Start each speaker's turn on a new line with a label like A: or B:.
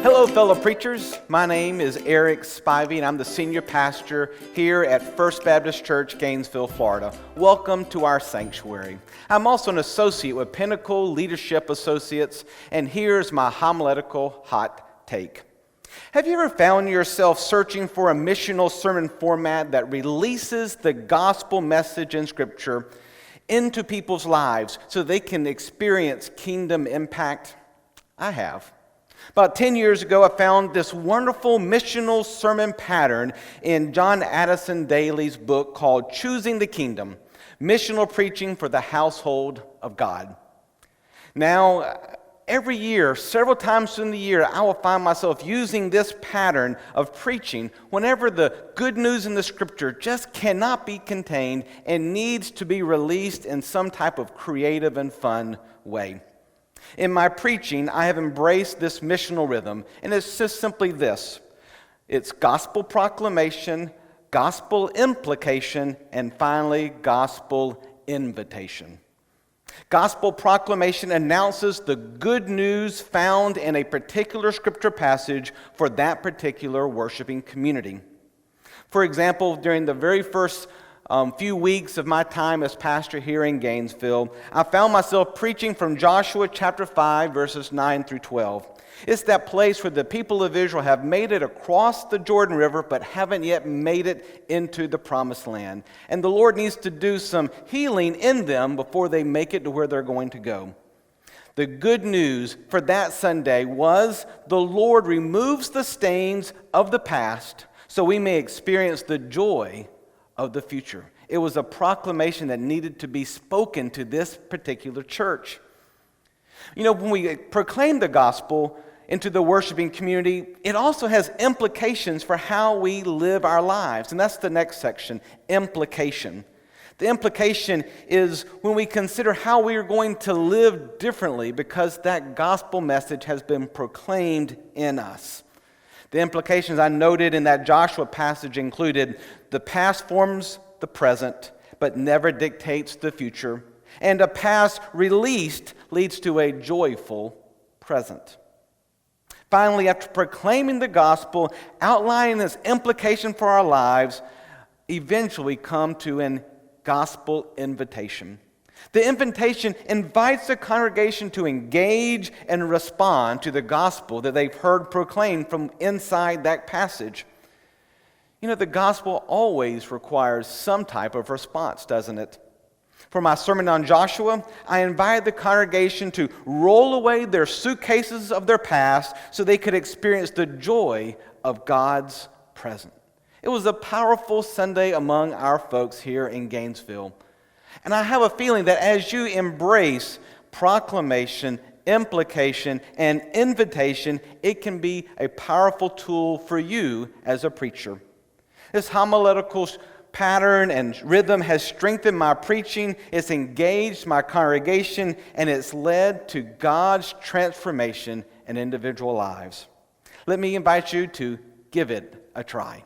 A: Hello, fellow preachers. My name is Eric Spivey, and I'm the senior pastor here at First Baptist Church, Gainesville, Florida. Welcome to our sanctuary. I'm also an associate with Pinnacle Leadership Associates, and here's my homiletical hot take. Have you ever found yourself searching for a missional sermon format that releases the gospel message in Scripture into people's lives so they can experience kingdom impact? I have. About 10 years ago, I found this wonderful missional sermon pattern in John Addison Daly's book called Choosing the Kingdom, Missional Preaching for the Household of God. Now, every year, several times in the year, I will find myself using this pattern of preaching whenever the good news in the Scripture just cannot be contained and needs to be released in some type of creative and fun way. In my preaching, I have embraced this missional rhythm, and it's just simply this. It's gospel proclamation, gospel implication, and finally, gospel invitation. Gospel proclamation announces the good news found in a particular scripture passage for that particular worshiping community. For example, during the very first few weeks of my time as pastor here in Gainesville, I found myself preaching from Joshua chapter 5, verses 9 through 12. It's that place where the people of Israel have made it across the Jordan River, but haven't yet made it into the promised land. And the Lord needs to do some healing in them before they make it to where they're going to go. The good news for that Sunday was the Lord removes the stains of the past so we may experience the joy of the future. It was a proclamation that needed to be spoken to this particular church. You know, when we proclaim the gospel into the worshiping community, it also has implications for how we live our lives. And that's the next section, implication. The implication is when we consider how we are going to live differently because that gospel message has been proclaimed in us. The implications I noted in that Joshua passage included the past forms the present, but never dictates the future. And a past released leads to a joyful present. Finally, after proclaiming the gospel, outlining its implication for our lives, eventually come to a gospel invitation. The invitation invites the congregation to engage and respond to the gospel that they've heard proclaimed from inside that passage. You know, the gospel always requires some type of response, doesn't it? For my sermon on Joshua, I invited the congregation to roll away their suitcases of their past so they could experience the joy of God's present. It was a powerful Sunday among our folks here in Gainesville. And I have a feeling that as you embrace proclamation, implication, and invitation, it can be a powerful tool for you as a preacher. This homiletical pattern and rhythm has strengthened my preaching, it's engaged my congregation, and it's led to God's transformation in individual lives. Let me invite you to give it a try.